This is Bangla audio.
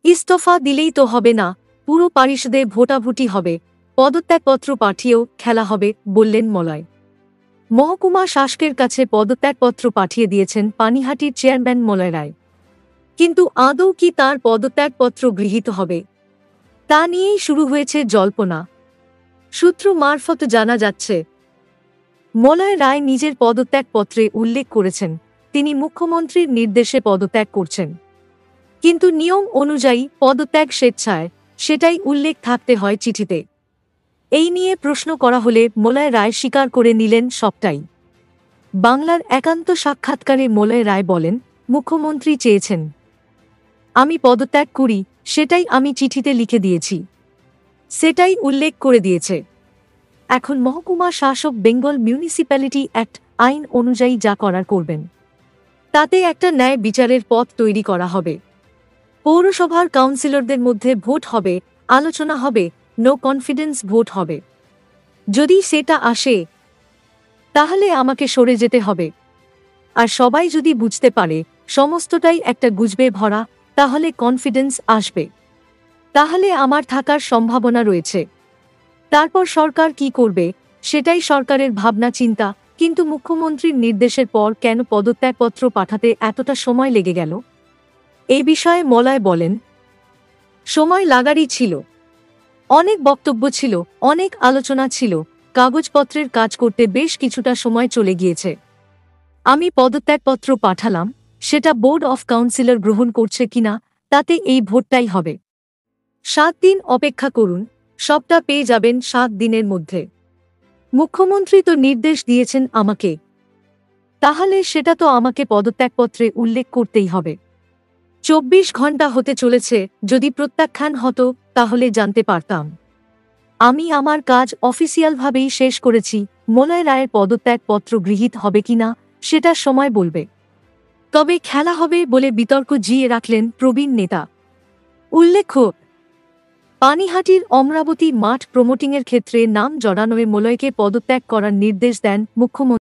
ইস্তফা দিলেই তো হবে না, পুরো পরিষদে ভোটাভুটি হবে, পদত্যাগপত্র পাঠিয়েও খেলা হবে, বললেন মলয়। মহকুমা শাসকের কাছে পদত্যাগপত্র পাঠিয়ে দিয়েছেন পানিহাটির চেয়ারম্যান মলয় রায়। কিন্তু আদৌ কি তাঁর পদত্যাগপত্র গৃহীত হবে, তা নিয়েই শুরু হয়েছে জল্পনা। সূত্র মারফত জানা যাচ্ছে, মলয় রায় নিজের পদত্যাগপত্রে উল্লেখ করেছেন তিনি মুখ্যমন্ত্রীর নির্দেশে পদত্যাগ করছেন। কিন্তু নিয়ম অনুযায়ী পদত্যাগ স্বেচ্ছায়, সেটাই উল্লেখ থাকতে হয় চিঠিতে। এই নিয়ে প্রশ্ন করা হলে মলয় রায় স্বীকার করে নিলেন সবটাই। বাংলার একান্ত সাক্ষাৎকারে মলয় রায় বলেন, মুখ্যমন্ত্রী চেয়েছেন আমি পদত্যাগ করি, সেটাই আমি চিঠিতে লিখে দিয়েছি, সেটাই উল্লেখ করে দিয়েছে। এখন মহকুমা শাসক বেঙ্গল মিউনিসিপ্যালিটি অ্যাক্ট আইন অনুযায়ী যা করার করবেন। তাতে একটা ন্যায় বিচারের পথ তৈরি করা হবে। পৌরসভার কাউন্সিলরদের মধ্যে ভোট হবে, আলোচনা হবে, নো কনফিডেন্স ভোট হবে। যদি সেটা আসে, তাহলে আমাকে সরে যেতে হবে। আর সবাই যদি বুঝতে পারে সমস্তটাই একটা গুজবে ভরা, তাহলে কনফিডেন্স আসবে, তাহলে আমার থাকার সম্ভাবনা রয়েছে। তারপর সরকার কি করবে সেটাই সরকারের ভাবনা চিন্তা। কিন্তু মুখ্যমন্ত্রীর নির্দেশের পর কেন পদত্যাগপত্র পাঠাতে এতটা সময় লেগে গেল? এই বিষয়ে মলয় বলেন, সময় লাগারই ছিল, অনেক বক্তব্য ছিল, অনেক আলোচনা ছিল, কাগজপত্রের কাজ করতে বেশ কিছুটা সময় চলে গিয়েছে। আমি পদত্যাগপত্র পাঠালাম, সেটা বোর্ড অফ কাউন্সিলর গ্রহণ করছে কিনা, তাতে এই ভোটটাই হবে। 7 দিন অপেক্ষা করুন, সবটা পেয়ে যাবেন 7 দিনের মধ্যে। মুখ্যমন্ত্রী তো নির্দেশ দিয়েছেন আমাকে, তাহলে সেটা তো আমাকে পদত্যাগপত্রে উল্লেখ করতেই হবে। 24 ঘন্টা হতে চলেছে, যদি প্রত্যাখ্যান হতো তাহলে জানতে পারতাম। আমি আমার কাজ অফিসিয়ালভাবেই শেষ করেছি। মলয় রায়ের পদত্যাগপত্র গৃহীত হবে কিনা সেটা সময় বলবে। তবে খেলা হবে বলে বিতর্ক জিয়ে রাখলেন প্রবীণ নেতা। উল্লেখ্য, পানিহাটির অমরাবতী মাঠ প্রমোটিংয়ের ক্ষেত্রে নাম জড়ানোয় মলয়কে পদত্যাগ করার নির্দেশ দেন মুখ্যমন্ত্রী।